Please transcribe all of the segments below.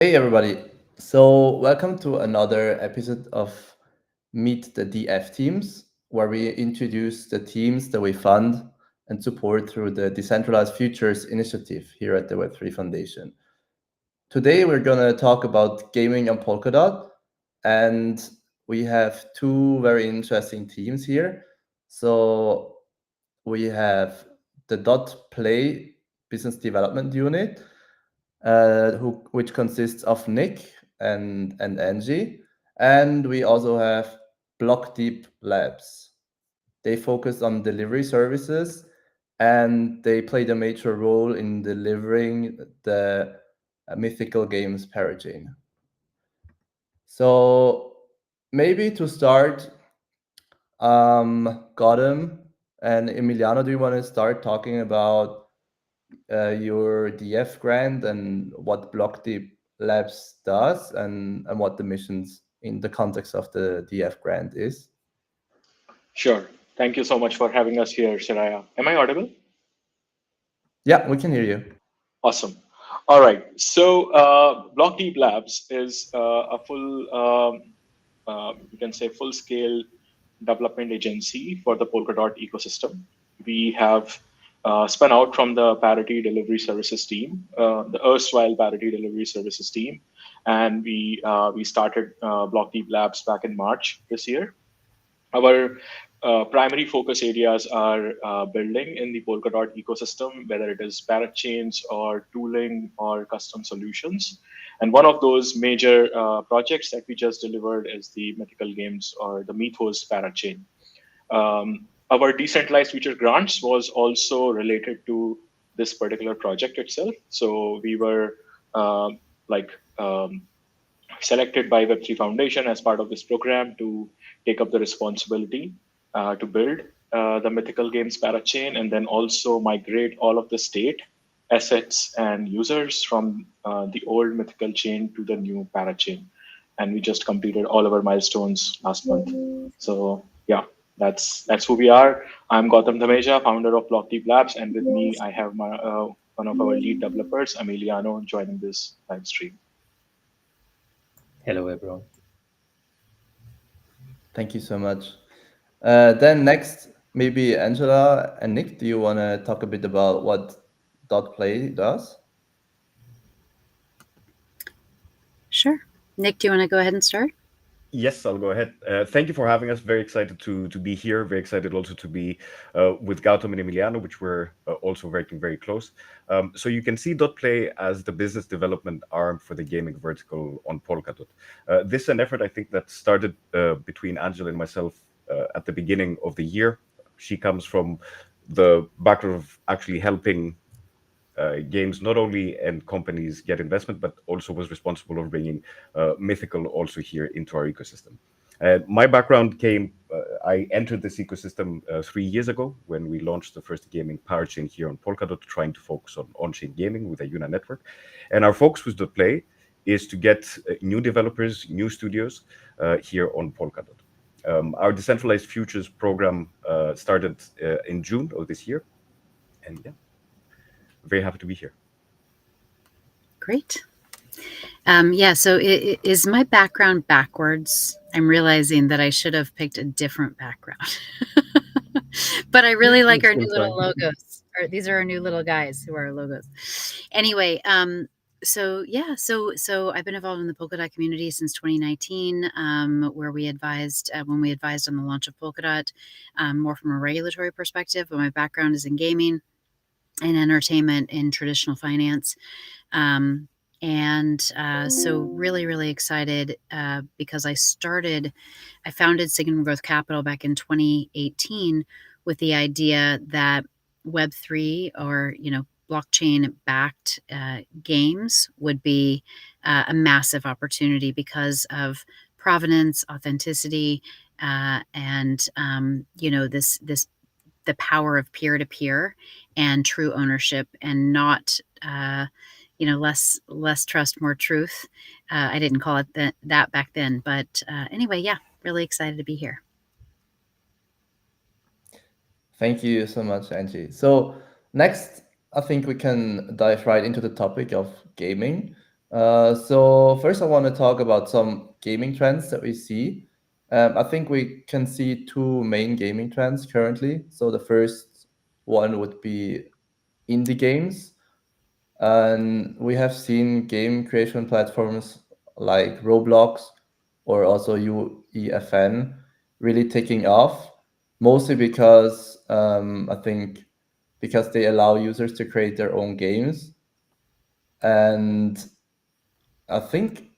Hey everybody. So welcome to another episode of Meet the DF Teams, where we introduce the teams that we fund and support through the Decentralized Futures initiative here at the Web3 Foundation. Today we're going to talk about gaming on Polkadot, and we have two very interesting teams here. So we have the Dot Play Business Development Unit, which consists of Nick and Angie, and we also have BlockDeep Labs. They focus on delivery services, and they played a major role in delivering the mythical games parachain. So maybe to start, Gautam and Emiliano, do you want to start talking about your DF grant and what BlockDeep Labs does and what the missions in the context of the DF grant is? Sure. Thank you so much for having us here, Shiraya. Am I audible? Yeah, we can hear you. Awesome. All right. So, BlockDeep Labs is a you can say, full-scale development agency for the Polkadot ecosystem. We have spun out from the Parity Delivery Services team, the erstwhile Parity Delivery Services team, and we started BlockDeep Labs back in March this year. Our primary focus areas are building in the Polkadot ecosystem, whether it is parrot chains or tooling or custom solutions. And one of those major projects that we just delivered is the Mythical Games or the Mythos parrot chain. Our decentralized future grants was also related to this particular project itself. So we were like selected by Web3 Foundation as part of this program to take up the responsibility to build the Mythical Games parachain and then also migrate all of the state assets and users from the old Mythical chain to the new parachain. And we just completed all of our milestones last month. So yeah, that's who we are. I'm Gautam Dhameja, founder of BlockDeep Labs, and with me I have my one of our lead developers, Emiliano, joining this live stream. Hello, everyone. Thank you so much. Then next, maybe Angela and Nick, do you want to talk a bit about what Dot Play does? Sure. Nick, do you want to go ahead and start? Yes, I'll go ahead. Thank you for having us. Very excited to be here. Very excited also to be with Gautam and Emiliano, which we're also working very close. So you can see Play as the business development arm for the gaming vertical on Polkadot. This is an effort I think that started between Angela and myself at the beginning of the year. She comes from the background of actually helping games not only and companies get investment, but also was responsible for bringing Mythical also here into our ecosystem. My background came, I entered this ecosystem 3 years ago when we launched the first gaming parachain here on Polkadot, trying to focus on on-chain gaming with a UNA network. And our focus with Play is to get new developers, new studios here on Polkadot. Our decentralized futures program started in June of this year. And yeah, very happy to be here. Great. Yeah, so is my background backwards? I'm realizing that I should have picked a different background. But I really like our new little logos. These are our new little guys who are our logos. Anyway, so yeah, so I've been involved in the Polkadot community since 2019, where we advised when we advised on the launch of Polkadot, more from a regulatory perspective. But my background is in gaming and entertainment in traditional finance. So really excited because I founded Signal Growth Capital back in 2018 with the idea that Web3 or, blockchain backed games would be a massive opportunity because of provenance, authenticity, and this the power of peer-to-peer and true ownership, and not less trust, more truth. I didn't call it that back then, but anyway, yeah, really excited to be here. Thank you so much, Angie. So next, I think we can dive right into the topic of gaming. So first, I want to talk about some gaming trends that we see. I think we can see two main gaming trends currently. So the first one would be indie games, and we have seen game creation platforms like Roblox or also UEFN really taking off, mostly because I think because they allow users to create their own games. And I think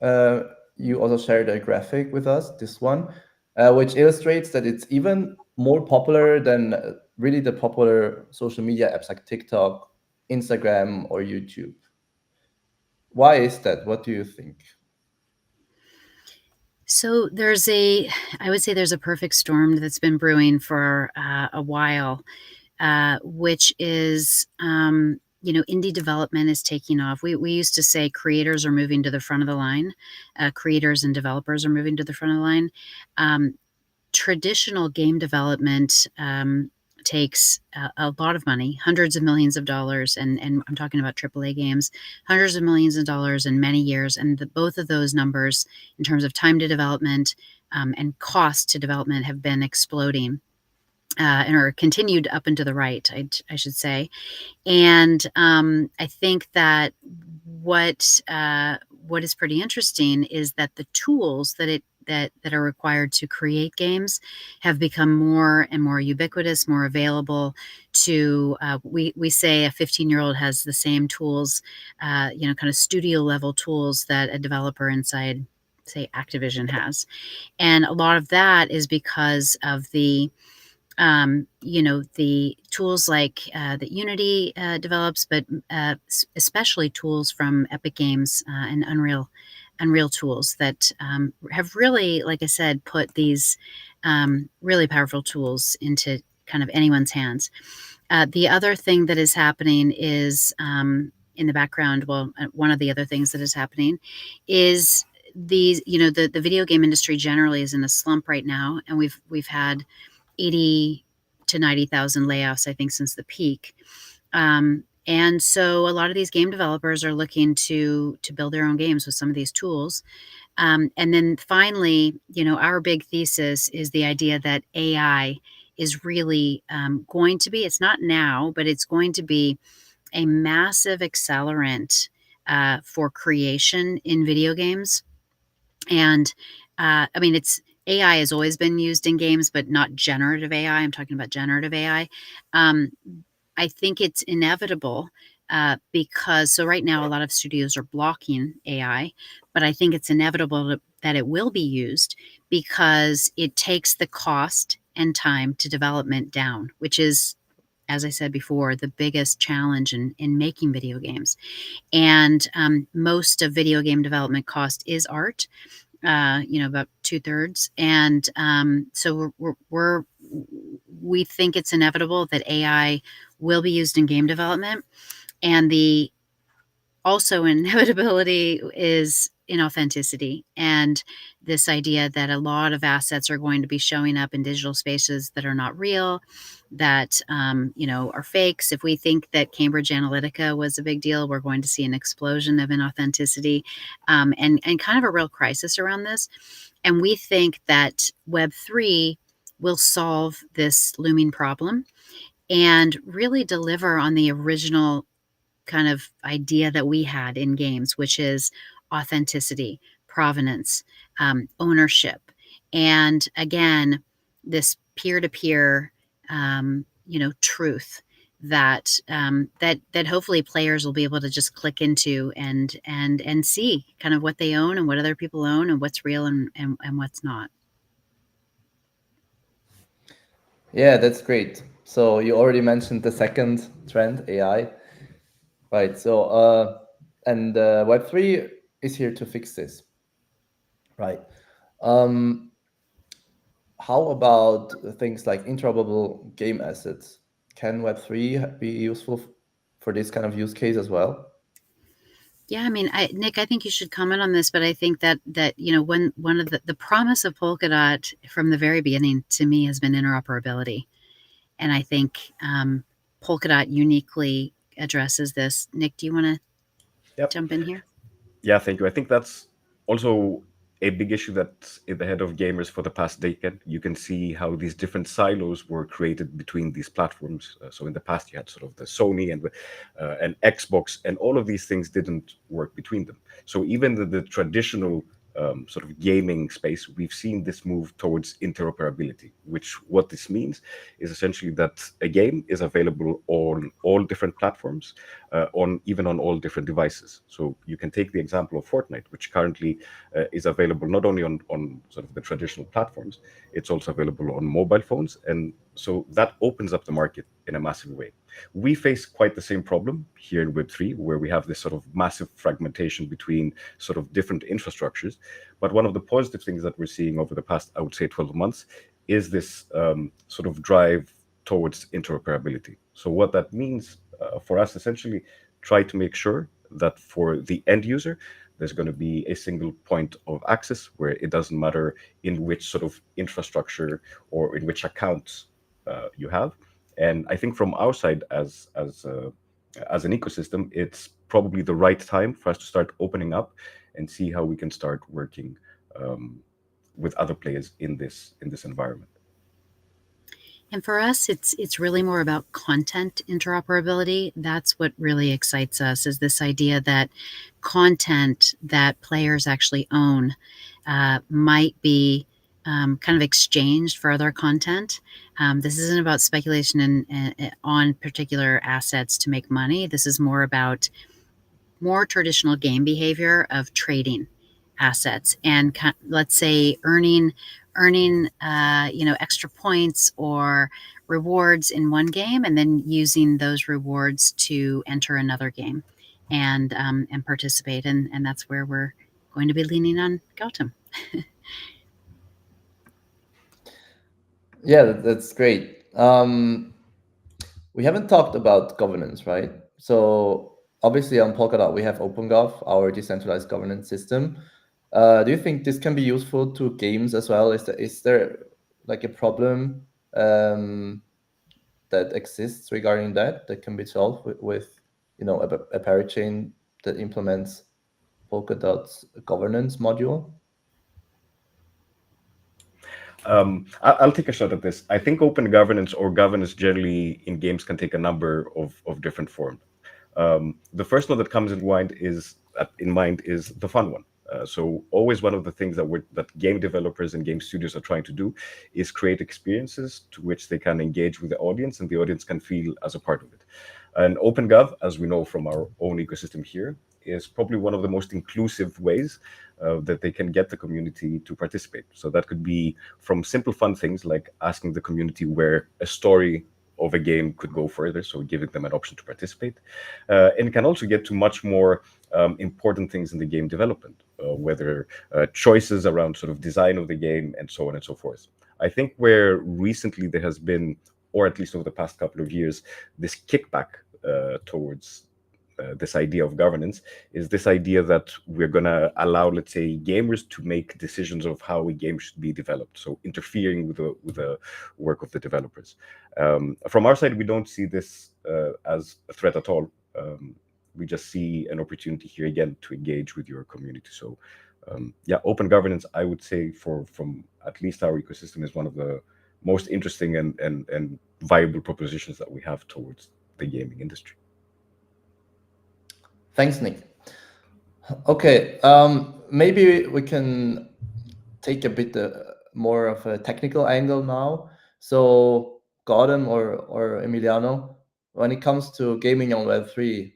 you also shared a graphic with us, this one, which illustrates that it's even more popular than really the popular social media apps like TikTok, Instagram, or YouTube. Why is that? What do you think? So I would say there's a perfect storm that's been brewing for a while, which is, indie development is taking off. We used to say creators are moving to the front of the line. Creators and developers are moving to the front of the line. Traditional game development takes a lot of money, hundreds of millions of dollars, and I'm talking about AAA games, hundreds of millions of dollars in many years, and both of those numbers, in terms of time to development and cost to development, have been exploding and are continued up and to the right, I should say. And I think that what is pretty interesting is that the tools that are required to create games have become more and more ubiquitous, more available to, we say a 15-year-old has the same tools, kind of studio level tools that a developer inside, say, Activision has. And a lot of that is because of the tools like that Unity develops, but especially tools from Epic Games and Unreal tools that have really, like I said, put these really powerful tools into kind of anyone's hands. The other thing that is happening is in the background. Well, one of the other things that is happening is the video game industry generally is in a slump right now, and we've had 80 to 90,000 layoffs, I think, since the peak. And so a lot of these game developers are looking to build their own games with some of these tools. And then finally, our big thesis is the idea that AI is really going to be, it's not now, but it's going to be a massive accelerant for creation in video games. And it's AI has always been used in games, but not generative AI. I'm talking about generative AI. I think it's inevitable because right now a lot of studios are blocking AI, but I think it's inevitable that it will be used because it takes the cost and time to development down, which is, as I said before, the biggest challenge in making video games. And most of video game development cost is art. About 2/3. And so we think it's inevitable that AI will be used in game development. And the also inevitability is inauthenticity, and this idea that a lot of assets are going to be showing up in digital spaces that are not real, that are fakes. If we think that Cambridge Analytica was a big deal, we're going to see an explosion of inauthenticity and kind of a real crisis around this. And we think that Web3 will solve this looming problem and really deliver on the original kind of idea that we had in games, which is authenticity, provenance, ownership, and again, this peer-to-peer, truth that that hopefully players will be able to just click into and see kind of what they own and what other people own and what's real and what's not. Yeah, that's great. So you already mentioned the second trend, AI, right? So and Web3 is here to fix this, right? Um, how about things like interoperable game assets? Can Web3 be useful for this kind of use case as well? Yeah, Nick, I think you should comment on this, but I think that when one of the promise of Polkadot from the very beginning to me has been interoperability, and I think Polkadot uniquely addresses this. Nick, do you want to Yep. jump in here? Yeah, thank you. I think that's also a big issue that's in the head of gamers for the past decade. You can see how these different silos were created between these platforms. So in the past, you had sort of the Sony and Xbox, and all of these things didn't work between them. So even the traditional sort of gaming space, we've seen this move towards interoperability. Which what this means is essentially that a game is available on all different platforms, on even on all different devices. So you can take the example of Fortnite, which currently is available not only on sort of the traditional platforms, it's also available on mobile phones, and so that opens up the market in a massive way. We face quite the same problem here in Web3, where we have this sort of massive fragmentation between sort of different infrastructures. But one of the positive things that we're seeing over the past, I would say, 12 months is this sort of drive towards interoperability. So what that means for us, essentially, try to make sure that for the end user, there's going to be a single point of access where it doesn't matter in which sort of infrastructure or in which accounts you have. And I think from our side as an ecosystem, it's probably the right time for us to start opening up and see how we can start working um, with other players in this environment. And for us, it's really more about content interoperability. That's what really excites us, is this idea that content that players actually own might be kind of exchanged for other content. This isn't about speculation on particular assets to make money. This is more about more traditional game behavior of trading assets and, let's say, earning extra points or rewards in one game, and then using those rewards to enter another game and participate. And that's where we're going to be leaning on Gautam. Yeah, that's great. We haven't talked about governance, right? So obviously on Polkadot, we have OpenGov, our decentralized governance system. Do you think this can be useful to games as well? Is there like a problem that exists regarding that can be solved with a parachain that implements Polkadot's governance module? I'll take a shot at this. I think open governance or governance generally in games can take a number of different forms. The first one that comes in mind is the fun one. So always one of the things that game developers and game studios are trying to do is create experiences to which they can engage with the audience, and the audience can feel as a part of it. And OpenGov, as we know from our own ecosystem here, is probably one of the most inclusive ways that they can get the community to participate. So that could be from simple fun things like asking the community where a story of a game could go further, so giving them an option to participate. And it can also get to much more important things in the game development, whether choices around sort of design of the game and so on and so forth. I think where recently there has been, or at least over the past couple of years, this kickback towards this idea of governance is this idea that we're going to allow, let's say, gamers to make decisions of how a game should be developed, so interfering with the work of the developers. From our side, we don't see this as a threat at all. We just see an opportunity here again to engage with your community. So yeah, open governance, I would say, from at least our ecosystem, is one of the most interesting and viable propositions that we have towards the gaming industry. Thanks, Nick. Okay, maybe we can take a bit more of a technical angle now. So, Gautam or Emiliano, when it comes to gaming on Web3,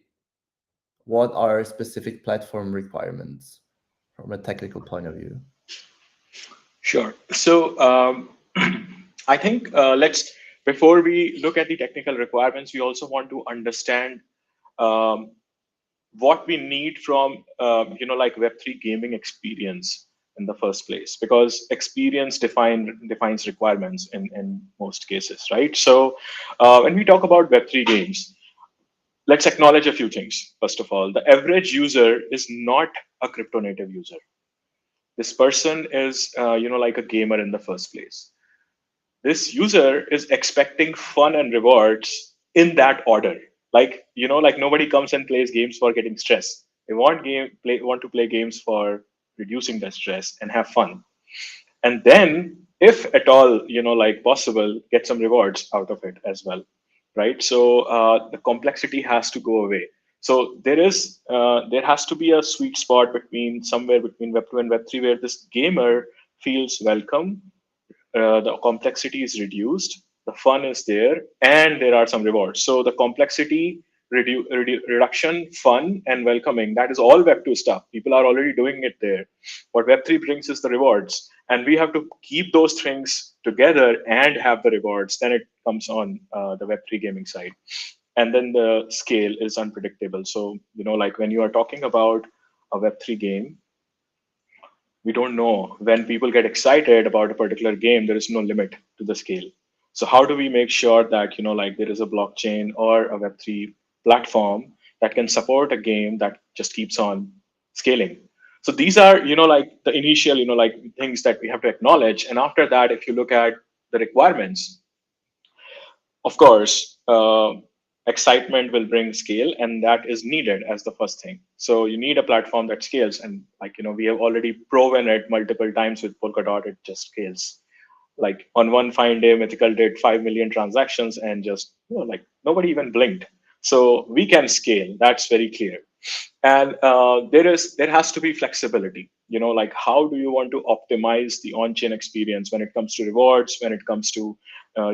what are specific platform requirements from a technical point of view? Sure. So I think before we look at the technical requirements, we also want to understand what we need from like Web3 gaming experience in the first place, because experience defines requirements in most cases, right? So when we talk about Web3 games, let's acknowledge a few things. First of all, the average user is not a crypto native user. This person is like a gamer in the first place. This user is expecting fun and rewards in that order. Like nobody comes and plays games for getting stressed. They want to play games for reducing their stress and have fun. And then, if at all, like possible, get some rewards out of it as well, right? So the complexity has to go away. So there has to be a sweet spot between somewhere between Web2 and Web3 where this gamer feels welcome, the complexity is reduced, the fun is there, and there are some rewards. So the complexity reduction, fun, and welcoming, that is all Web2 stuff. People are already doing it there. What Web3 brings is the rewards. And we have to keep those things together and have the rewards. Then it comes on the Web3 gaming side. And then the scale is unpredictable. So, like when you are talking about a Web3 game, we don't know. When people get excited about a particular game, there is no limit to the scale. So how do we make sure that like there is a blockchain or a Web3 platform that can support a game that just keeps on scaling? So these are like the initial like things that we have to acknowledge. And after that, if you look at the requirements, of course, excitement will bring scale, and that is needed as the first thing. So you need a platform that scales, and we have already proven it multiple times with Polkadot. It just scales. Like on one fine day, Mythical did 5 million transactions, and just like nobody even blinked. So we can scale. That's very clear. And there has to be flexibility. Like how do you want to optimize the on-chain experience when it comes to rewards, when it comes to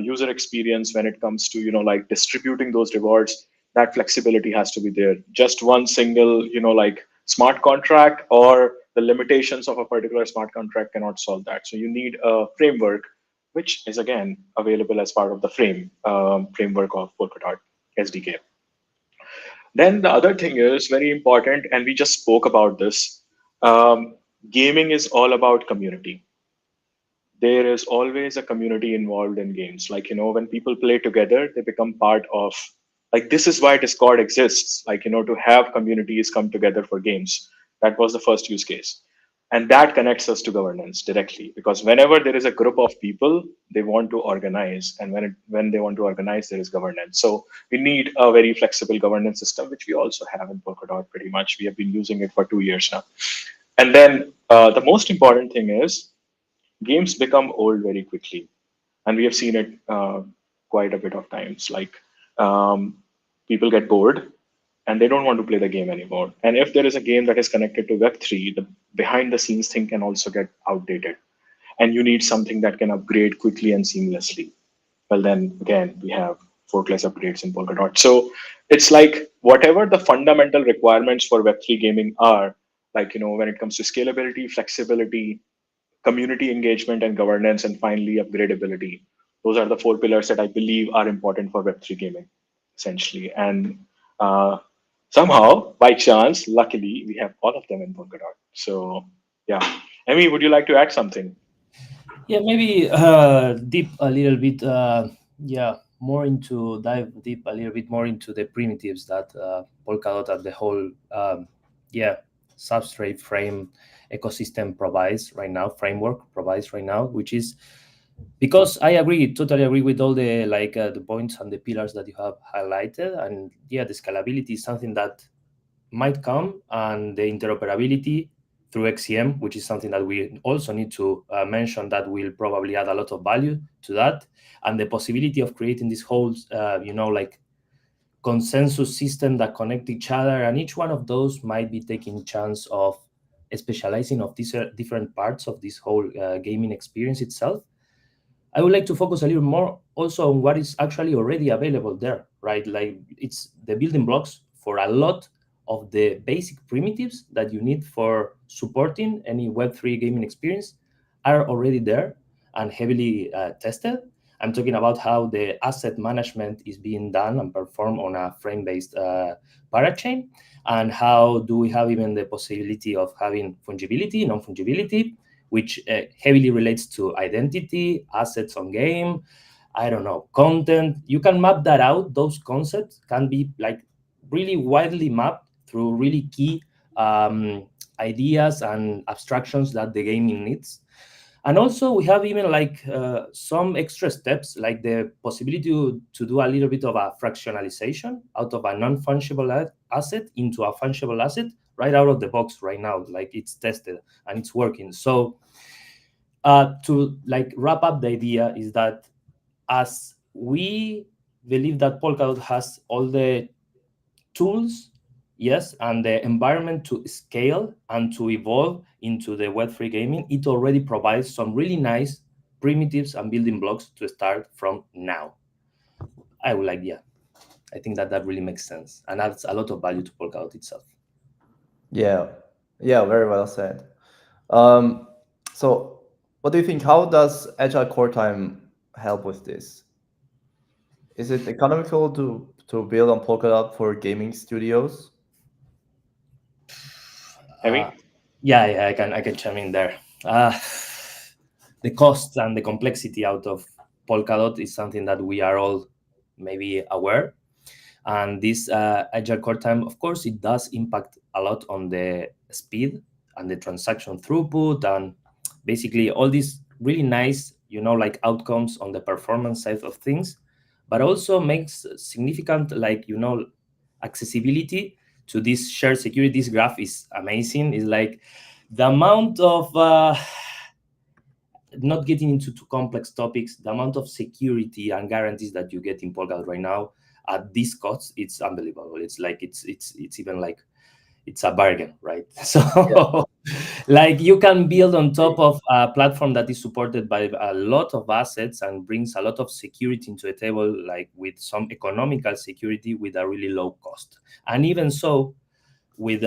user experience, when it comes to like distributing those rewards? That flexibility has to be there. Just one single like smart contract or the limitations of a particular smart contract cannot solve that. So you need a framework, which is again available as part of the framework of Polkadot SDK. Then the other thing is very important, and we just spoke about this. Gaming is all about community. There is always a community involved in games. Like, when people play together, they become part of, like, this is why Discord exists, like, to have communities come together for games. That was the first use case. And that connects us to governance directly, because whenever there is a group of people, they want to organize. And when they want to organize, there is governance. So we need a very flexible governance system, which we also have in Polkadot pretty much. We have been using it for 2 years now. And then the most important thing is games become old very quickly. And we have seen it quite a bit of times. Like people get bored and they don't want to play the game anymore. And if there is a game that is connected to Web3, the behind the scenes thing can also get outdated. And you need something that can upgrade quickly and seamlessly. Well, then again, we have forkless upgrades in Polkadot. So it's like whatever the fundamental requirements for Web3 gaming are, like, when it comes to scalability, flexibility, community engagement and governance, and finally upgradability. Those are the 4 pillars that I believe are important for Web3 gaming, essentially. And somehow, by chance, luckily, we have all of them in Polkadot. So, yeah. Emmy, would you like to add something? Yeah, maybe deep a little bit. Dive deep a little bit more into the primitives that Polkadot and the whole substrate frame ecosystem framework provides right now, which is because I totally agree with all the the points and the pillars that you have highlighted. And the scalability is something that might come, and the interoperability through XCM, which is something that we also need to mention, that will probably add a lot of value to that. And the possibility of creating this whole, consensus system that connect each other, and each one of those might be taking chance of specializing of these different parts of this whole gaming experience itself. I would like to focus a little more also on what is actually already available there, right? Like it's the building blocks for a lot of the basic primitives that you need for supporting any Web3 gaming experience are already there and heavily tested. I'm talking about how the asset management is being done and performed on a frame-based parachain, and how do we have even the possibility of having fungibility, non-fungibility, which heavily relates to identity, assets on game, I don't know, content. You can map that out. Those concepts can be like really widely mapped through really key ideas and abstractions that the gaming needs. And also we have even some extra steps, like the possibility to do a little bit of a fractionalization out of a non-fungible asset into a fungible asset right out of the box right now. Like it's tested and it's working. So to like wrap up, the idea is that as we believe that Polkadot has all the tools, yes, and the environment to scale and to evolve into the Web3 gaming, it already provides some really nice primitives and building blocks to start from now. I would like, yeah, I think that that really makes sense and adds a lot of value to Polkadot itself. Yeah, yeah, very well said. So, what do you think? How does Agile Core Time help with this? Is it economical to build on Polkadot for gaming studios? Emi? Yeah, I can chime in there. The cost and the complexity out of Polkadot is something that we are all maybe aware. And this agile core time, of course, it does impact a lot on the speed and the transaction throughput and basically all these really nice, like outcomes on the performance side of things, but also makes significant, like, accessibility to this shared security. This graph is amazing. It's like the amount of not getting into too complex topics, the amount of security and guarantees that you get in Polkadot right now at these costs, it's unbelievable. It's like it's even like it's a bargain, right? So like you can build on top of a platform that is supported by a lot of assets and brings a lot of security into a table, like with some economical security with a really low cost. And even so, with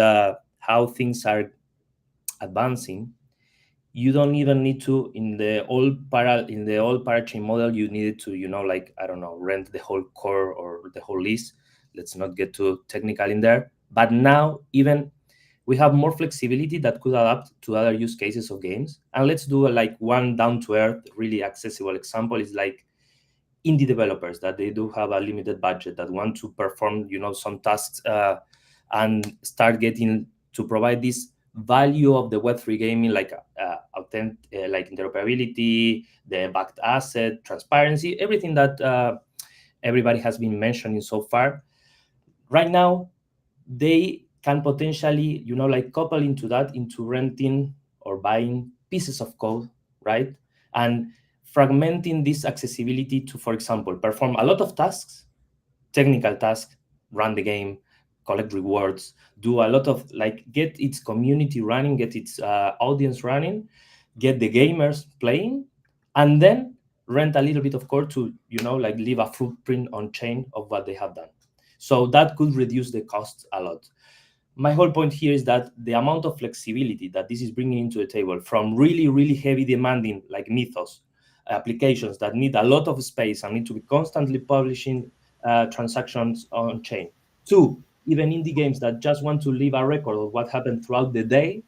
how things are advancing, you don't even need to in the old parachain model. You needed to, like, I don't know, rent the whole core or the whole list. Let's not get too technical in there. But now even we have more flexibility that could adapt to other use cases of games. And let's do like one down to earth, really accessible example is like indie developers that they do have a limited budget that want to perform, some tasks and start getting to provide this value of the Web3 gaming, like like interoperability, the backed asset, transparency, everything that everybody has been mentioning so far. Right now, they can potentially, like couple into that, into renting or buying pieces of code, right? And fragmenting this accessibility to, for example, perform a lot of tasks, technical tasks, run the game, collect rewards, do a lot of like get its community running, get its audience running, get the gamers playing, and then rent a little bit of code to, like leave a footprint on chain of what they have done. So that could reduce the costs a lot. My whole point here is that the amount of flexibility that this is bringing into the table, from really, really heavy demanding like Mythos applications that need a lot of space and need to be constantly publishing transactions on chain, to even indie games that just want to leave a record of what happened throughout the day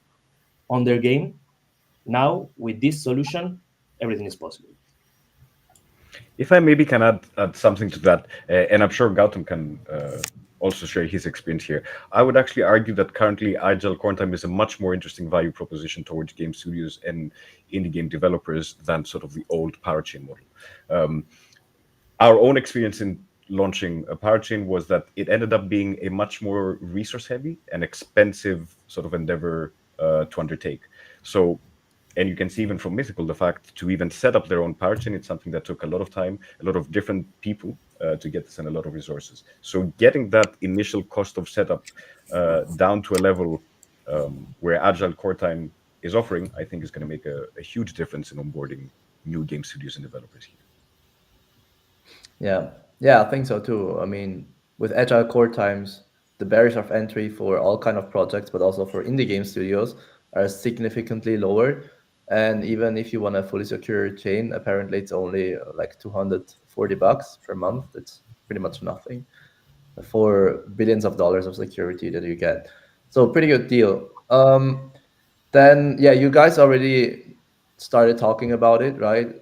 on their game. Now, with this solution, everything is possible. If I maybe can add something to that, and I'm sure Gautam can also share his experience here, I would actually argue that currently Agile Core Time is a much more interesting value proposition towards game studios and indie game developers than sort of the old parachain model. Our own experience in launching a parachain was that it ended up being a much more resource heavy and expensive sort of endeavor to undertake. So, and you can see even from Mythical, the fact to even set up their own parachain, it's something that took a lot of time, a lot of different people to get this, and a lot of resources. So getting that initial cost of setup down to a level where Agile Core Time is offering, I think is going to make a huge difference in onboarding new game studios and developers here. Yeah, I think so too. I mean, with Agile Core Times, the barriers of entry for all kind of projects, but also for indie game studios, are significantly lower. And even if you want a fully secure chain, apparently it's only like $240 per month. It's pretty much nothing for billions of dollars of security that you get. So pretty good deal. Then yeah, you guys already started talking about it, right?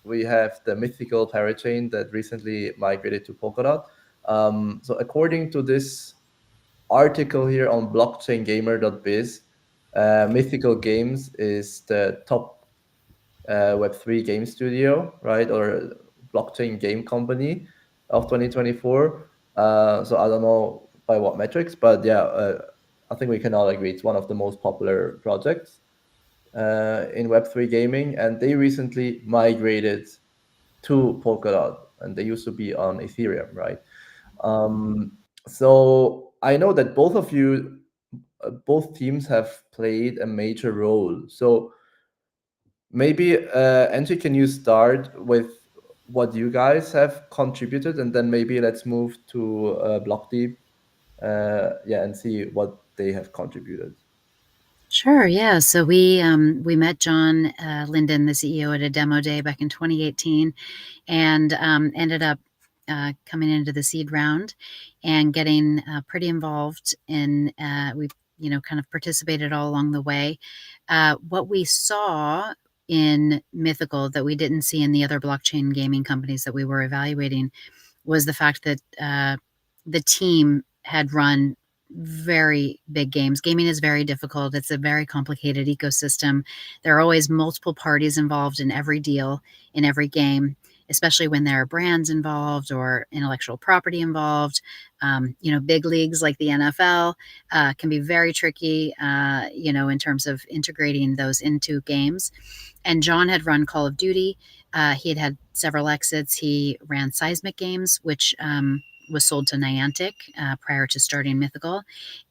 We have the Mythical parachain that recently migrated to Polkadot. So according to this article here on blockchaingamer.biz, Mythical Games is the top Web3 game studio, right? Or blockchain game company of 2024. So I don't know by what metrics, but yeah, I think we can all agree it's one of the most popular projects in Web3 gaming, and they recently migrated to Polkadot, and they used to be on Ethereum, right? So I know that both of you, both teams have played a major role. So maybe, Angie, can you start with what you guys have contributed, and then maybe let's move to BlockDeep, and see what they have contributed. Sure. Yeah. So we met John Linden, the CEO, at a demo day back in 2018, and ended up coming into the seed round and getting pretty involved in. We've kind of participated all along the way. What we saw in Mythical that we didn't see in the other blockchain gaming companies that we were evaluating was the fact that the team had run very big games. Gaming is very difficult. It's a very complicated ecosystem. There are always multiple parties involved in every deal, in every game, especially when there are brands involved or intellectual property involved. Big leagues like the NFL can be very tricky, in terms of integrating those into games. And John had run Call of Duty. He had several exits. He ran Seismic Games, which was sold to Niantic prior to starting Mythical.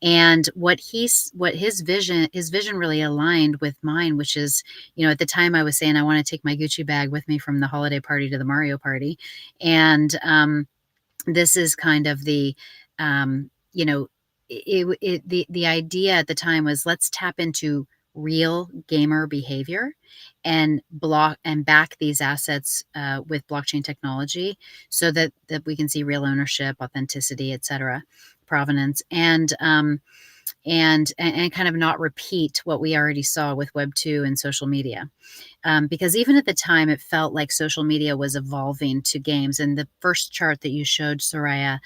And what his vision really aligned with mine, which is, at the time I was saying I want to take my Gucci bag with me from the holiday party to the Mario party. And this is kind of the, the idea at the time was, let's tap into real gamer behavior and back these assets with blockchain technology, so that we can see real ownership, authenticity, etc., provenance, and kind of not repeat what we already saw with Web 2 and social media. Because even at the time, it felt like social media was evolving to games. And the first chart that you showed, Soraya,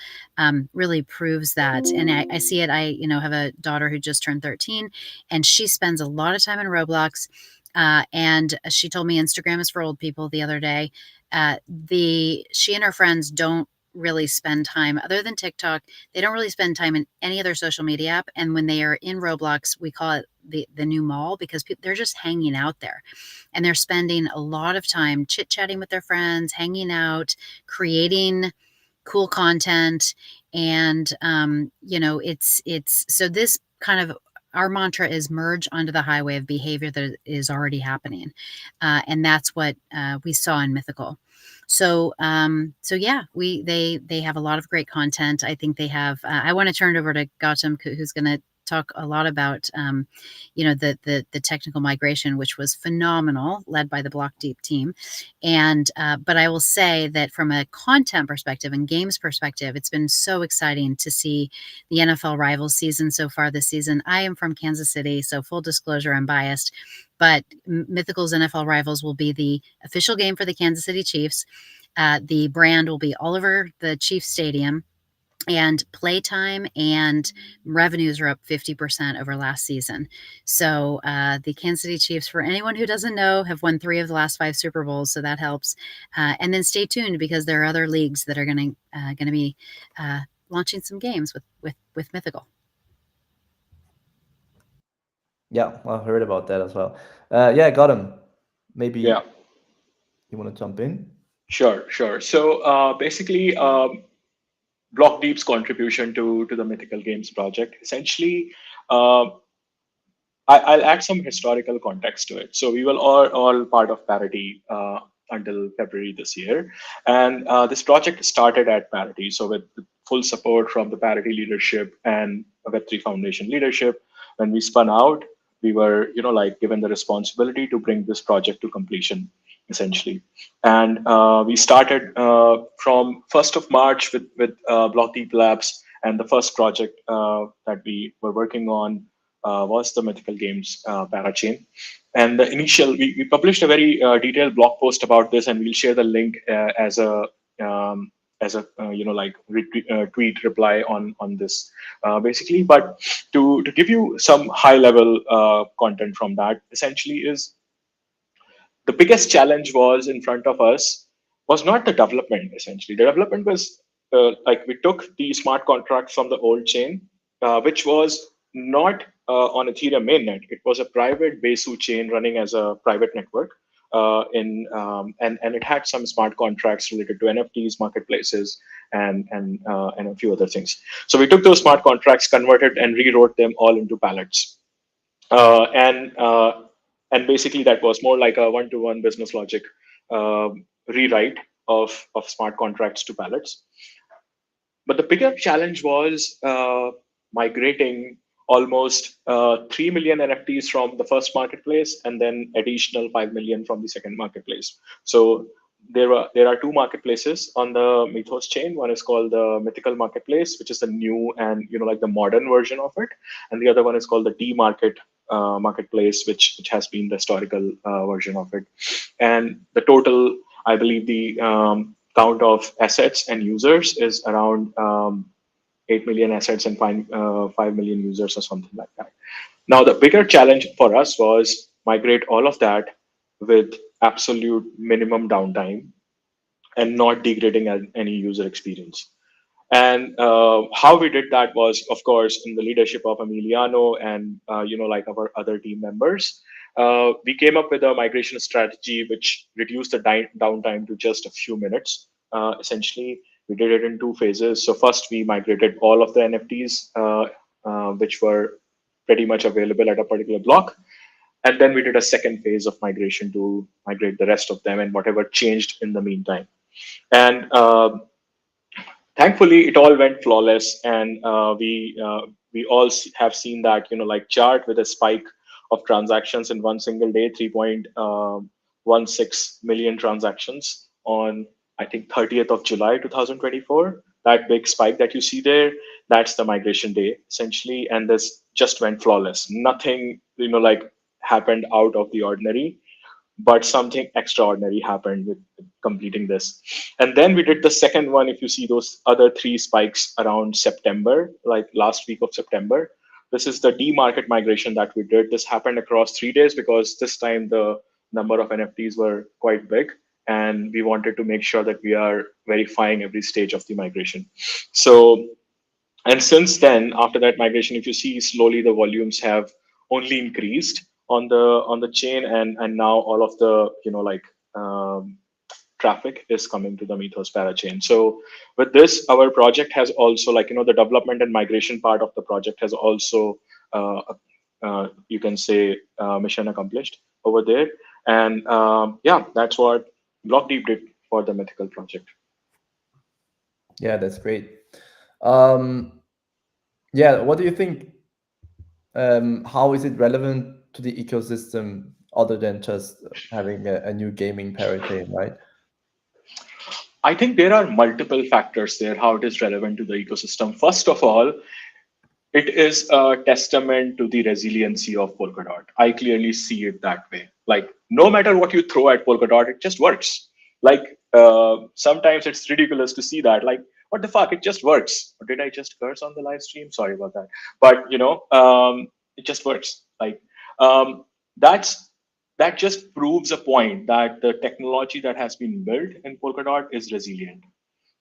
really proves that. And I see it. I have a daughter who just turned 13, and she spends a lot of time in Roblox. And she told me Instagram is for old people the other day. She and her friends don't really spend time, other than TikTok, they don't really spend time in any other social media app. And when they are in Roblox, we call it the new mall, because they're just hanging out there, and they're spending a lot of time chit-chatting with their friends, hanging out, creating cool content. And it's so this kind of, our mantra is merge onto the highway of behavior that is already happening, and that's what we saw in Mythical. So yeah, they have a lot of great content. I think they have. I want to turn it over to Gautam, who's going to talk a lot about the technical migration, which was phenomenal, led by the BlockDeep team. And but I will say that from a content perspective and games perspective, it's been so exciting to see the NFL Rivals season so far this season. I am from Kansas City, so full disclosure, I'm biased, but Mythical's NFL Rivals will be the official game for the Kansas City Chiefs. The brand will be all over the Chiefs Stadium, and playtime and revenues are up 50% over last season. So the Kansas City Chiefs, for anyone who doesn't know, have won 3 of the last 5 Super Bowls, so that helps. And then stay tuned, because there are other leagues that are going to be launching some games with Mythical. Yeah, I heard about that as well. Got him. Maybe Yeah, you want to jump in? sure. So basically, BlockDeep's contribution to the Mythical Games project, essentially, I'll add some historical context to it. So we were all part of Parity until February this year, and this project started at Parity. So with full support from the Parity leadership and Web3 Foundation leadership, when we spun out, we were given the responsibility to bring this project to completion, essentially. And we started from 1st of March with BlockDeep Labs, and the first project that we were working on was the Mythical Games parachain. And the initial, we published a very detailed blog post about this, and we'll share the link as a tweet reply on this, basically. But to give you some high level content from that, essentially, is the biggest challenge was in front of us was not the development. Essentially, the development was we took the smart contracts from the old chain, which was not on Ethereum mainnet. It was a private Besu chain running as a private network. And it had some smart contracts related to NFTs, marketplaces, and a few other things. So we took those smart contracts, converted, and rewrote them all into pallets. Uh, and uh, and basically that was more like a one-to-one business logic rewrite of smart contracts to pallets. But the bigger challenge was migrating almost 3 million NFTs from the first marketplace and then additional 5 million from the second marketplace. So there are two marketplaces on the Mythos chain. One is called the Mythical Marketplace, which is the new and like the modern version of it, and the other one is called the D Market marketplace, which has been the historical version of it. And the total, I believe, the count of assets and users is around 8 million assets and 5 million users or something like that. Now, the bigger challenge for us was migrate all of that with absolute minimum downtime and not degrading any user experience. And how we did that was, of course, in the leadership of Emiliano and like our other team members. We came up with a migration strategy which reduced the downtime to just a few minutes. Essentially, we did it in two phases. So first, we migrated all of the NFTs which were pretty much available at a particular block. And then we did a second phase of migration to migrate the rest of them and whatever changed in the meantime. And thankfully, it all went flawless, and we all have seen that like chart with a spike of transactions in one single day, 3.16 million transactions on I think 30th of July 2024. That big spike that you see there, that's the migration day essentially, and this just went flawless. Nothing like happened out of the ordinary, but something extraordinary happened with completing this. And then we did the second one. If you see those other three spikes around September, like last week of September, this is the D market migration that we did. This happened across 3 days because this time the number of NFTs were quite big. And we wanted to make sure that we are verifying every stage of the migration. So, and since then, after that migration, if you see slowly the volumes have only increased on the chain, and now all of the traffic is coming to the Mythos parachain. So with this, our project has also the development and migration part of the project has also you can say mission accomplished over there. And yeah, that's what BlockDeep did for the Mythical project. Yeah, that's great. Yeah, what do you think? How is it relevant to the ecosystem other than just having a new gaming parachain, right? I think there are multiple factors there, how it is relevant to the ecosystem. First of all, it is a testament to the resiliency of Polkadot. I clearly see it that way. Like, no matter what you throw at Polkadot, it just works. Like, sometimes it's ridiculous to see that. Like, what the fuck? It just works. Or did I just curse on the live stream? Sorry about that. But it just works. Like, um, that's that just proves a point that the technology that has been built in Polkadot is resilient,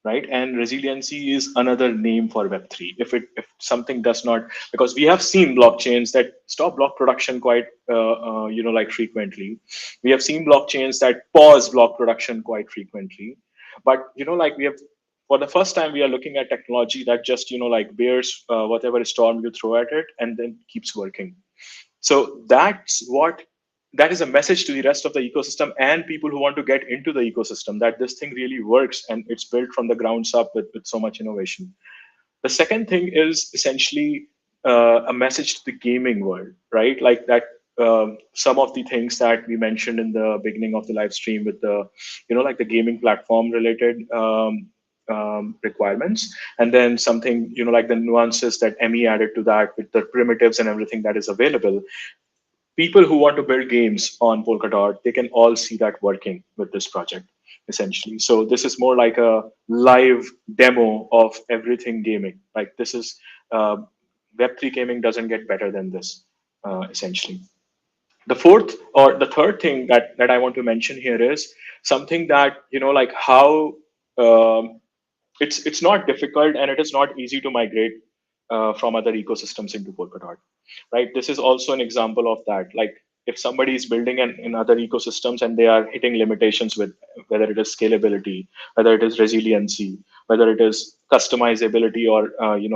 right? And resiliency is another name for Web3. If something does not, because we have seen blockchains that stop block production quite like frequently. We have seen blockchains that pause block production quite frequently. But like we have, for the first time, we are looking at technology that just like bears whatever storm you throw at it and then keeps working. So that is a message to the rest of the ecosystem and people who want to get into the ecosystem, that this thing really works and it's built from the grounds up with so much innovation. The second thing is essentially a message to the gaming world, right? Like that, some of the things that we mentioned in the beginning of the live stream with the, like the gaming platform related requirements, and then something, like the nuances that Emmy added to that with the primitives and everything that is available. People who want to build games on Polkadot, they can all see that working with this project, essentially. So this is more like a live demo of everything gaming. Like this is Web3 gaming doesn't get better than this, essentially. The fourth or the third thing that I want to mention here is something that like how it's not difficult and it is not easy to migrate from other ecosystems into Polkadot, right? This is also an example of that. Like if somebody is building in other ecosystems and they are hitting limitations with whether it is scalability, whether it is resiliency, whether it is customizability or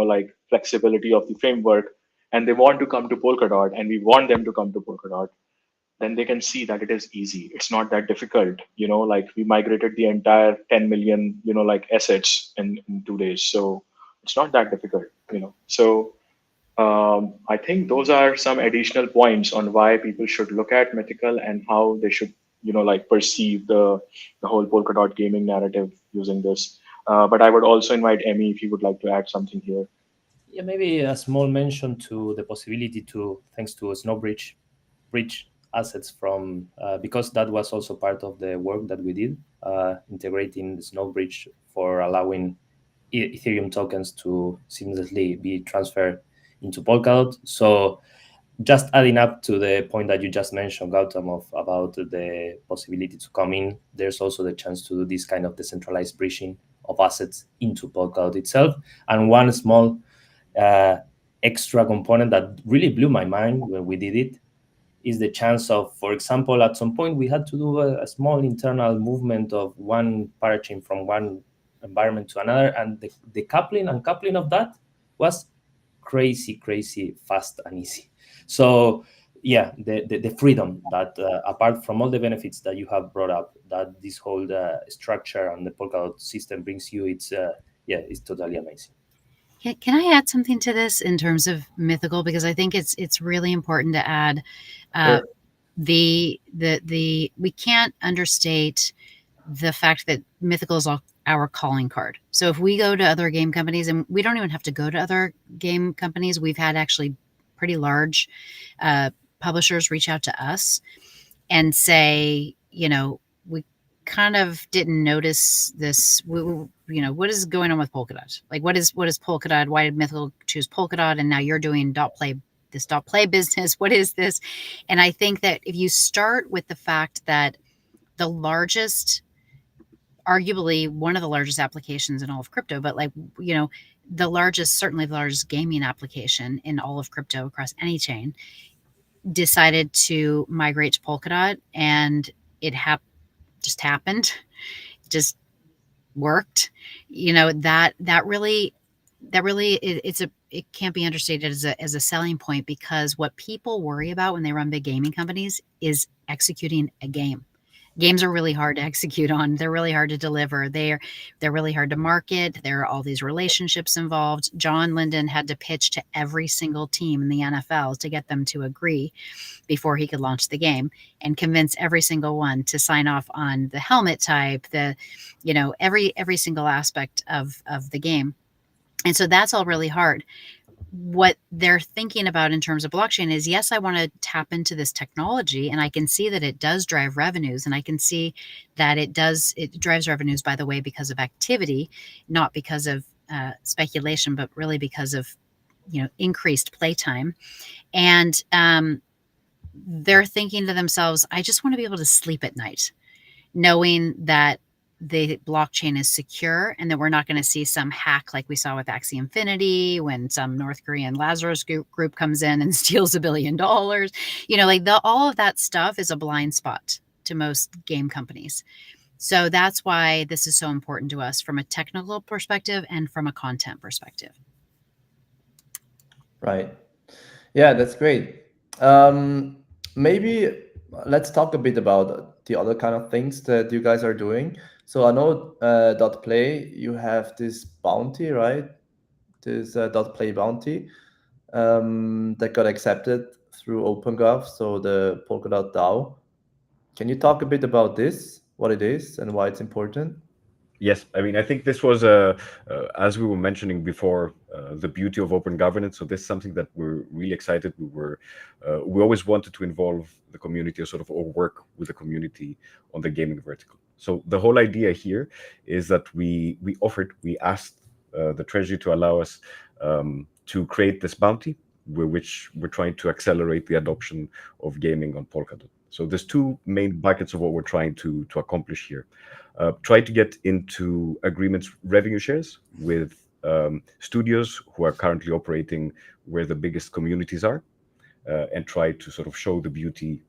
like flexibility of the framework, and they want to come to Polkadot and we want them to come to Polkadot, then they can see that it is easy. It's not that difficult. Like we migrated the entire 10 million, like assets in 2 days. So it's not that difficult. So I think those are some additional points on why people should look at Mythical and how they should, like perceive the whole Polkadot gaming narrative using this. But I would also invite Emmy if you would like to add something here. Yeah, maybe a small mention to the possibility to, thanks to Snowbridge, bridge assets from, because that was also part of the work that we did, integrating the Snowbridge for allowing Ethereum tokens to seamlessly be transferred into Polkadot. So just adding up to the point that you just mentioned, Gautam, about the possibility to come in, there's also the chance to do this kind of decentralized bridging of assets into Polkadot itself. And one small extra component that really blew my mind when we did it is the chance of, for example, at some point we had to do a small internal movement of one parachain from one environment to another, and the coupling and coupling of that was crazy fast and easy. So yeah, the freedom that apart from all the benefits that you have brought up, that this whole structure and the Polkadot system brings you, it's totally amazing. Can I add something to this in terms of Mythical? Because I think it's really important to add Sure. the we can't understate the fact that Mythical is our calling card. So if we go to other game companies, and we don't even have to go to other game companies, we've had actually pretty large publishers reach out to us and say, we kind of didn't notice this. What is going on with Polkadot? Like, what is Polkadot? Why did Mythical choose Polkadot? And now you're doing this play business. What is this? And I think that if you start with the fact that the largest, arguably one of the largest applications in all of crypto, but certainly the largest gaming application in all of crypto across any chain, decided to migrate to Polkadot, and it just happened, just worked. That really it can't be understated as a selling point, because what people worry about when they run big gaming companies is executing a game. Games are really hard to execute on. They're really hard to deliver. They're really hard to market. There are all these relationships involved. John Linden had to pitch to every single team in the NFL to get them to agree before he could launch the game, and convince every single one to sign off on the helmet type, every single aspect of the game. And so that's all really hard. What they're thinking about in terms of blockchain is, yes, I want to tap into this technology, and I can see that it does drive revenues, and I can see that it drives revenues, by the way, because of activity, not because of speculation, but really because of increased playtime. And they're thinking to themselves, I just want to be able to sleep at night knowing that the blockchain is secure, and that we're not going to see some hack like we saw with Axie Infinity, when some North Korean Lazarus group comes in and steals $1 billion. All of that stuff is a blind spot to most game companies. So that's why this is so important to us from a technical perspective and from a content perspective. Right. Yeah, that's great. Maybe let's talk a bit about the other kind of things that you guys are doing. So I know .play, you have this bounty, right? This .play bounty that got accepted through OpenGov, so the Polkadot DAO. Can you talk a bit about this, what it is and why it's important? Yes, I mean, I think this was, as we were mentioning before, the beauty of open governance. So this is something that we're really excited. We always wanted to involve the community, or work with the community on the gaming vertical. So the whole idea here is that we asked the Treasury to allow us to create this bounty, which we're trying to accelerate the adoption of gaming on Polkadot. So there's two main buckets of what we're trying to accomplish here. Try to get into agreements, revenue shares with studios who are currently operating where the biggest communities are, and try to sort of show the beauty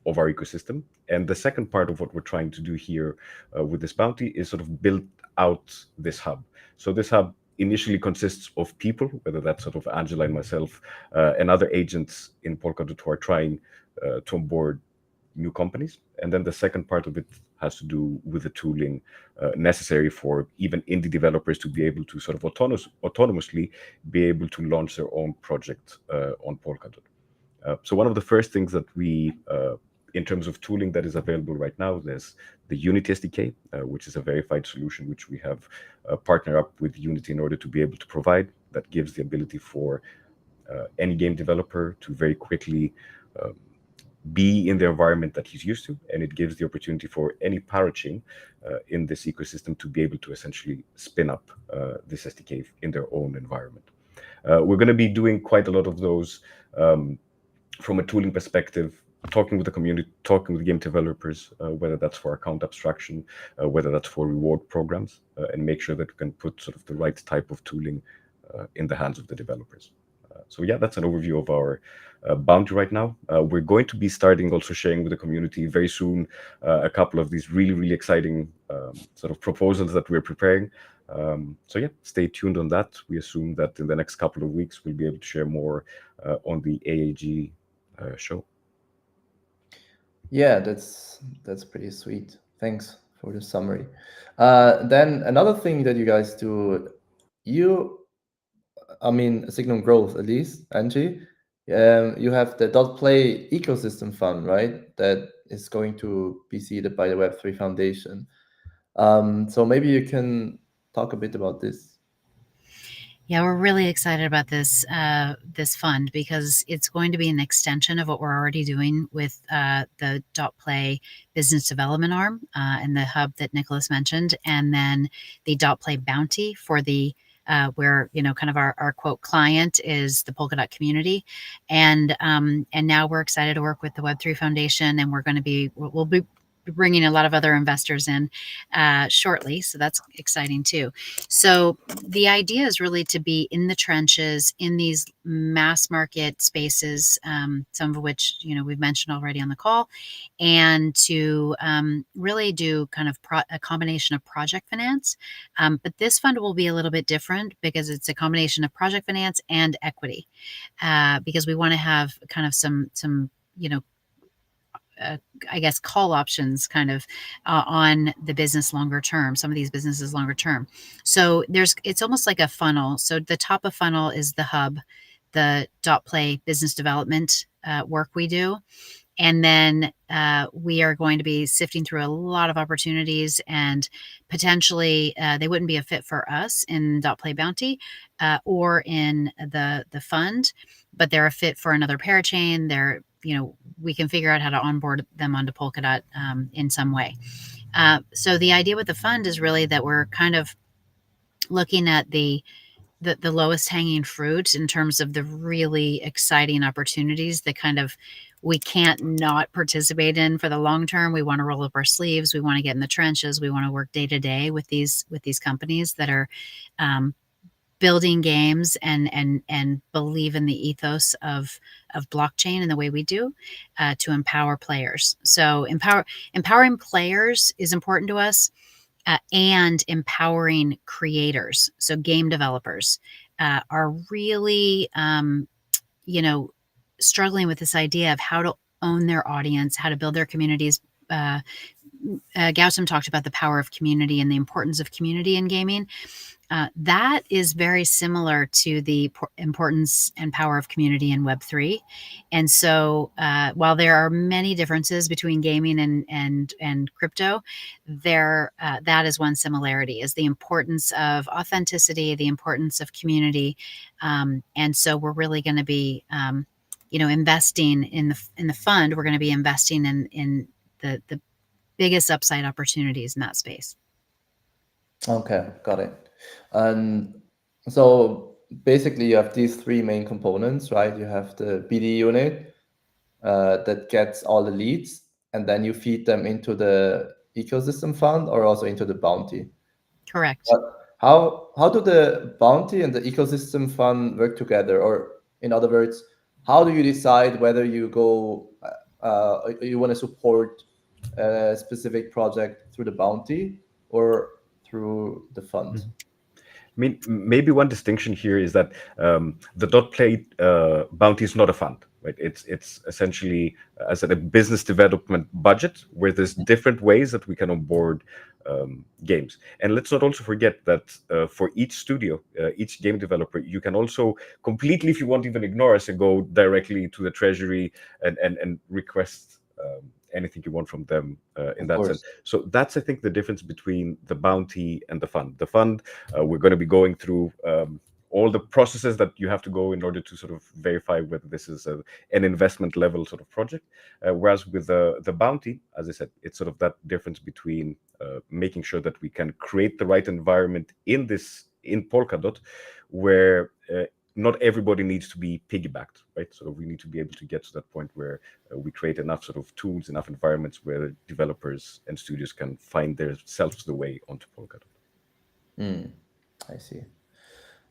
of our ecosystem. And the second part of what we're trying to do here with this bounty is sort of build out this hub. So this hub initially consists of people, whether that's sort of Angela and myself and other agents in Polkadot who are trying to onboard new companies. And then the second part of it has to do with the tooling necessary for even indie developers to be able to sort of autonomously be able to launch their own project on Polkadot. So one of the first things that we, in terms of tooling that is available right now, there's the Unity SDK, which is a verified solution which we have partnered up with Unity in order to be able to provide, that gives the ability for any game developer to very quickly be in the environment that he's used to, and it gives the opportunity for any parachain in this ecosystem to be able to essentially spin up this SDK in their own environment. We're going to be doing quite a lot of those from a tooling perspective, talking with the community, talking with game developers, whether that's for account abstraction, whether that's for reward programs, and make sure that we can put sort of the right type of tooling in the hands of the developers. So yeah, that's an overview of our bounty right now. We're going to be starting also sharing with the community very soon a couple of these really, really exciting sort of proposals that we're preparing. So yeah, stay tuned on that. We assume that in the next couple of weeks, we'll be able to share more on the AAG show. Yeah, that's pretty sweet. Thanks for the summary. Then another thing that you guys do, I mean, Signum Growth at least, Angie, you have the .play ecosystem fund, right? That is going to be seeded by the Web3 Foundation. So maybe you can talk a bit about this. Yeah, we're really excited about this this fund because it's going to be an extension of what we're already doing with the .play business development arm and the hub that Nicholas mentioned, and then the .play bounty for the where kind of our quote client is the Polkadot community, and now we're excited to work with the Web3 Foundation, and we'll be bringing a lot of other investors in shortly, so that's exciting too. So the idea is really to be in the trenches in these mass market spaces, some of which we've mentioned already on the call, and to really do kind of a combination of project finance. But this fund will be a little bit different because it's a combination of project finance and equity, because we want to have kind of some I guess call options kind of on the business longer term, some of these businesses longer term. So it's almost like a funnel. So the top of funnel is the hub, the .play business development work we do. And then we are going to be sifting through a lot of opportunities, and potentially they wouldn't be a fit for us in .play bounty or in the fund, but they're a fit for another parachain. We can figure out how to onboard them onto Polkadot in some way. So the idea with the fund is really that we're kind of looking at the lowest hanging fruit in terms of the really exciting opportunities that kind of we can't not participate in for the long term. We want to roll up our sleeves. We want to get in the trenches. We want to work day to day with these companies that are building games and believe in the ethos of blockchain and the way we do to empower players. So empowering players is important to us. And empowering creators, so game developers, are really, struggling with this idea of how to own their audience, how to build their communities. Gautam talked about the power of community and the importance of community in gaming. That is very similar to the importance and power of community in Web3. And so while there are many differences between gaming and crypto, that is one similarity, is the importance of authenticity, the importance of community. And so we're really going to be investing in the fund. We're going to be investing in the biggest upside opportunities in that space. Okay, got it. And so basically you have these three main components, right? You have the BD unit that gets all the leads, and then you feed them into the ecosystem fund or also into the bounty. Correct. how do the bounty and the ecosystem fund work together? Or in other words, how do you decide whether you want to support a specific project through the bounty or through the fund? I mean, maybe one distinction here is that the dot play bounty is not a fund, right? It's essentially, as I said, a business development budget where there's different ways that we can onboard games. And let's not also forget that for each studio, each game developer, you can also completely, if you want, even ignore us and go directly to the treasury and request anything you want from them in Of that course. sense. So that's, I think, the difference between the bounty and the fund. The fund, we're going to be going through all the processes that you have to go in order to sort of verify whether this is an investment level sort of project. Whereas with the bounty, as I said, it's sort of that difference between making sure that we can create the right environment in Polkadot, where not everybody needs to be piggybacked, right? So we need to be able to get to that point where we create enough sort of tools, enough environments where developers and studios can find themselves the way onto Polkadot. I see.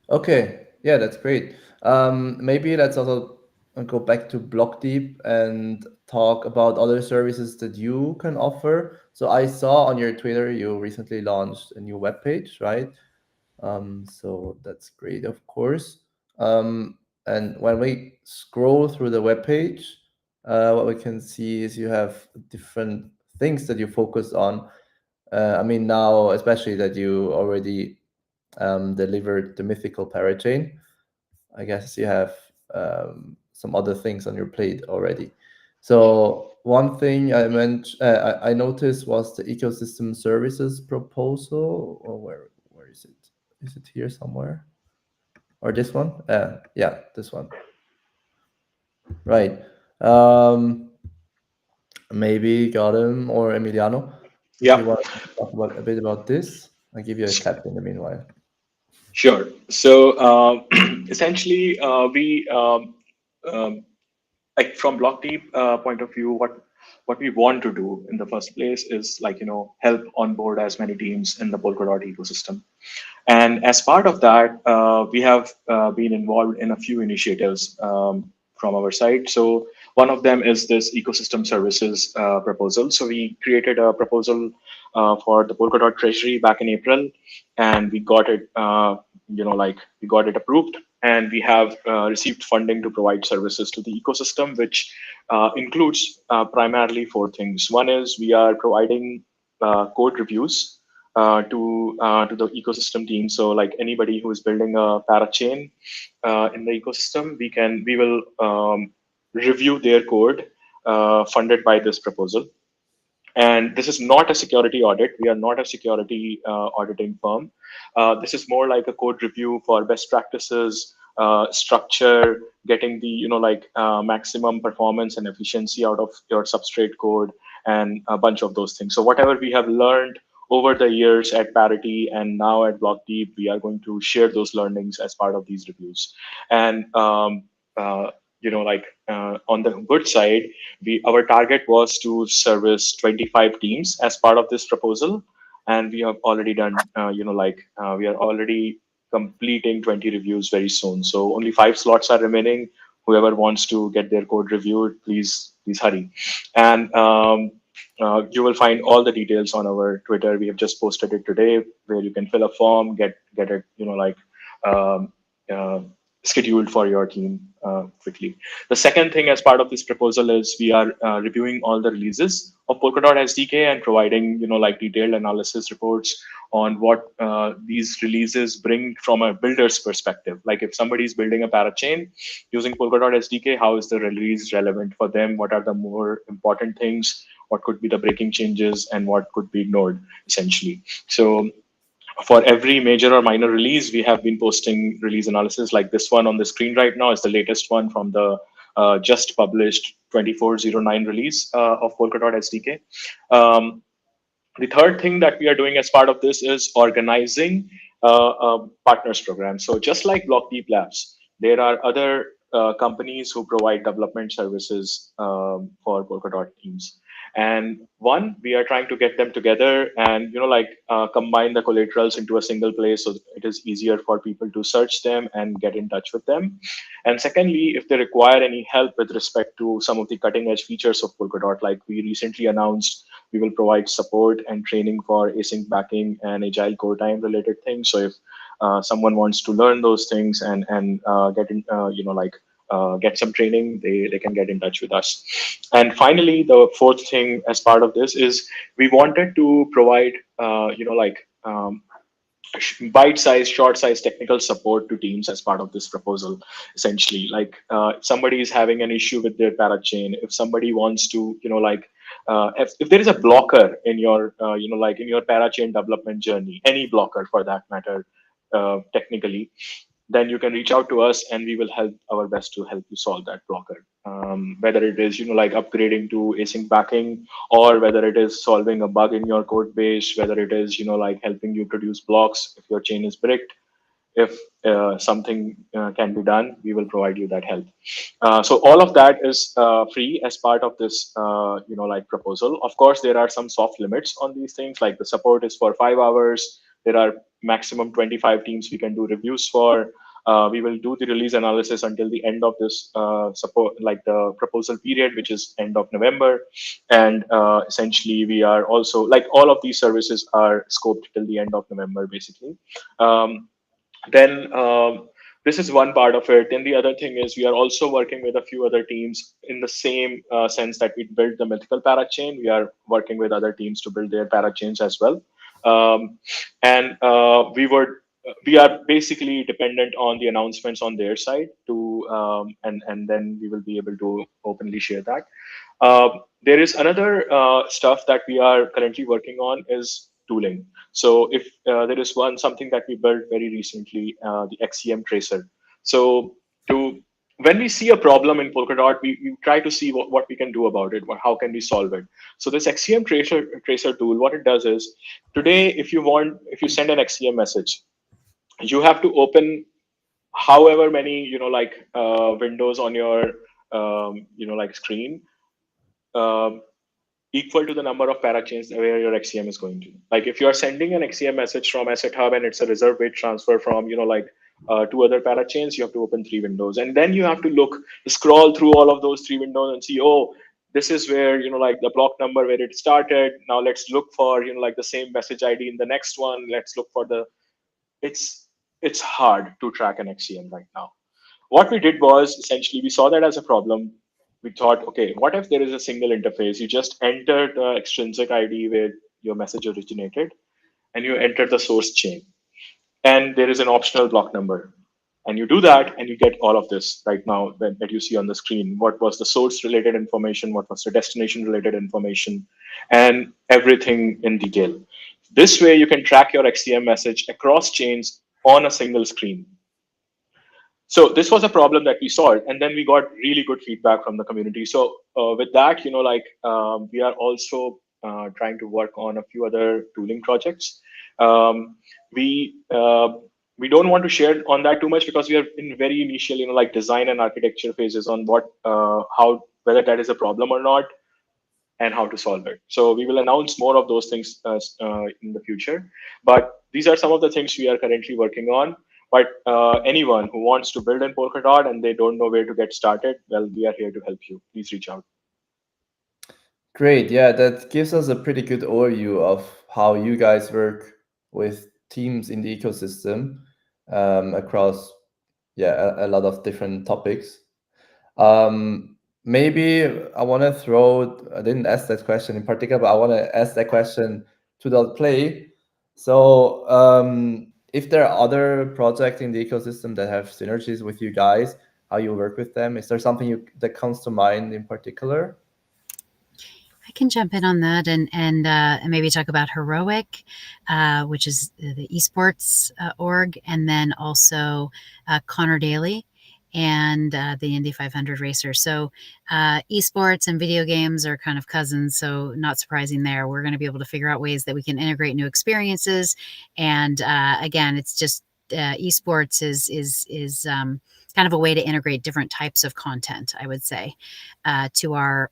Okay, yeah, that's great. Maybe let's also go back to BlockDeep and talk about other services that you can offer. So I saw on your Twitter you recently launched a new webpage, right? So that's great, of course. And when we scroll through the webpage, what we can see is you have different things that you focus on. I mean, now, especially that you already delivered the mythical parachain, I guess you have some other things on your plate already. So one thing I noticed was the ecosystem services proposal. Or where is it? Is it here somewhere? Or this one? Yeah, this one. Right. Maybe Gautam or Emiliano, if you Yeah, want to talk a bit about this, I'll give you a cap in the meanwhile. sure. So essentially, we like from BlockDeep point of view, what we want to do in the first place is like help onboard as many teams in the Polkadot ecosystem. And as part of that, we have been involved in a few initiatives from our side. So one of them is this ecosystem services proposal. So we created a proposal for the Polkadot Treasury back in April, and we got it, we got it approved, and we have received funding to provide services to the ecosystem, which includes primarily four things. One is we are providing code reviews to the ecosystem team. So like anybody who is building a parachain in the ecosystem, we will review their code funded by this proposal. And this is not a security audit. We are not a security auditing firm. This is more like a code review for best practices, structure, getting the maximum performance and efficiency out of your substrate code, and a bunch of those things. So whatever we have learned over the years at Parity and now at BlockDeep, we are going to share those learnings as part of these reviews. And on the good side, our target was to service 25 teams as part of this proposal, and we have already done we are already completing 20 reviews very soon. So only 5 slots are remaining. Whoever wants to get their code reviewed, please hurry. And you will find all the details on our Twitter. We have just posted it today, where you can fill a form, get it um, uh, scheduled for your team quickly. The second thing as part of this proposal is we are reviewing all the releases of Polkadot SDK and providing detailed analysis reports on what these releases bring from a builder's perspective. Like if somebody is building a parachain using Polkadot SDK, how is the release relevant for them? What are the more important things? What could be the breaking changes and what could be ignored, essentially. So for every major or minor release, we have been posting release analysis. Like this one on the screen right now is the latest one from the just published 2409 release of Polkadot SDK. The third thing that we are doing as part of this is organizing a partners program. So just like BlockDeep Labs, there are other companies who provide development services for Polkadot teams. And one, we are trying to get them together and combine the collaterals into a single place, so it is easier for people to search them and get in touch with them. And secondly, if they require any help with respect to some of the cutting edge features of Polkadot, like we recently announced, we will provide support and training for async backing and agile core time related things. So if someone wants to learn those things and get in, get some training, they can get in touch with us. And finally, the fourth thing as part of this is we wanted to provide, bite-sized, short-sized technical support to teams as part of this proposal. Essentially, like if somebody is having an issue with their parachain, if somebody wants to, if there is a blocker in your, in your parachain development journey, any blocker for that matter, technically, then you can reach out to us and we will help our best to help you solve that blocker. Whether it is, upgrading to async backing, or whether it is solving a bug in your code base, whether it is, helping you produce blocks if your chain is bricked. If something can be done, we will provide you that help. So all of that is free as part of this, proposal. Of course, there are some soft limits on these things, like the support is for 5 hours. There are maximum 25 teams we can do reviews for. We will do the release analysis until the end of this support, like the proposal period, which is end of November. And essentially, we are also, like, all of these services are scoped till the end of November, basically. Then this is one part of it. Then the other thing is we are also working with a few other teams in the same sense that we built the mythical parachain. We are working with other teams to build their parachains as well. And we are basically dependent on the announcements on their side to and then we will be able to openly share that. There is another stuff that we are currently working on is tooling. So if there is something that we built very recently, the XCM tracer. So when we see a problem in Polkadot, we try to see what we can do about it, how can we solve it. So this XCM tracer tool, what it does is, today, if you send an XCM message, you have to open however many windows on your screen, equal to the number of parachains where your XCM is going to. Like if you're sending an XCM message from Asset Hub and it's a reserve weight transfer from, two other parachains, you have to open 3 windows. And then you have to scroll through all of those 3 windows and see, oh, this is where, the block number where it started. Now let's look for, the same message ID in the next one. Let's look for it's hard to track an XCM right now. What we did was, essentially, we saw that as a problem. We thought, okay, what if there is a single interface? You just enter the extrinsic ID where your message originated, and you enter the source chain. And there is an optional block number. And you do that, and you get all of this right now that you see on the screen. What was the source related information? What was the destination related information? And everything in detail. This way, you can track your XCM message across chains on a single screen. So this was a problem that we solved, and then we got really good feedback from the community. So with that, we are also trying to work on a few other tooling projects. We don't want to share on that too much because we are in very initial, design and architecture phases on whether that is a problem or not, and how to solve it. So we will announce more of those things in the future. But these are some of the things we are currently working on. But anyone who wants to build in Polkadot and they don't know where to get started, well, we are here to help you. Please reach out. Great. Yeah, that gives us a pretty good overview of how you guys work with teams in the ecosystem across a lot of different topics. Maybe I didn't ask that question in particular, but I want to ask that question to .play. So if there are other projects in the ecosystem that have synergies with you guys, how you work with them, is there something that comes to mind in particular? I can jump in on that and maybe talk about Heroic, which is the esports org, and then also Connor Daly and the Indy 500 racer. So esports and video games are kind of cousins, so not surprising there. We're going to be able to figure out ways that we can integrate new experiences. And again, it's just esports is kind of a way to integrate different types of content, I would say, to our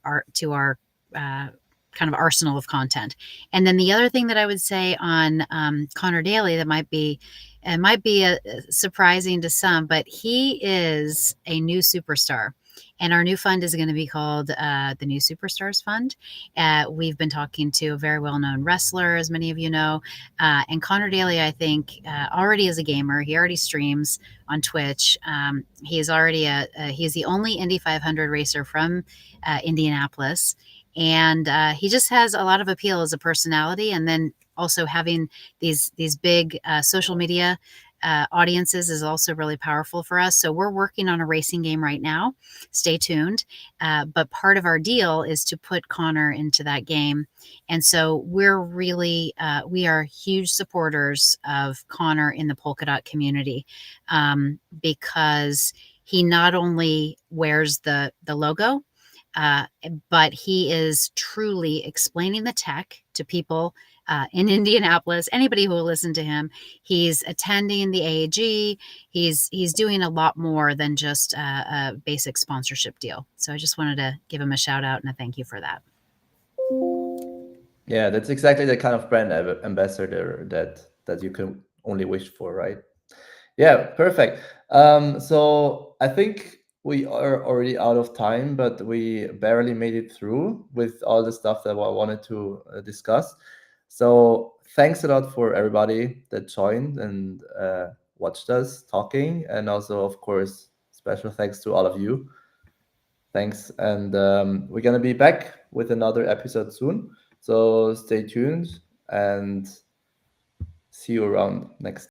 kind of arsenal of content. And then the other thing that I would say on Connor Daly that might be surprising to some, but he is a new superstar. And our new fund is going to be called the New Superstars Fund. We've been talking to a very well-known wrestler, as many of you know. And Connor Daly, I think, already is a gamer. He already streams on Twitch. He is already he's the only Indy 500 racer from Indianapolis. And he just has a lot of appeal as a personality. And then also having these big social media audiences is also really powerful for us. So we're working on a racing game right now. Stay tuned. But part of our deal is to put Connor into that game. And so we're really, we are huge supporters of Connor in the Polkadot community because he not only wears the logo, but he is truly explaining the tech to people in Indianapolis, anybody who will listen to him. He's attending the AAG. He's doing a lot more than just a basic sponsorship deal. So I just wanted to give him a shout out and a thank you for that. Yeah, that's exactly the kind of brand ambassador that you can only wish for, right? Yeah, perfect. So I think we are already out of time, but we barely made it through with all the stuff that I wanted to discuss. So thanks a lot for everybody that joined and watched us talking. And also, of course, special thanks to all of you. Thanks. And we're going to be back with another episode soon. So stay tuned and see you around next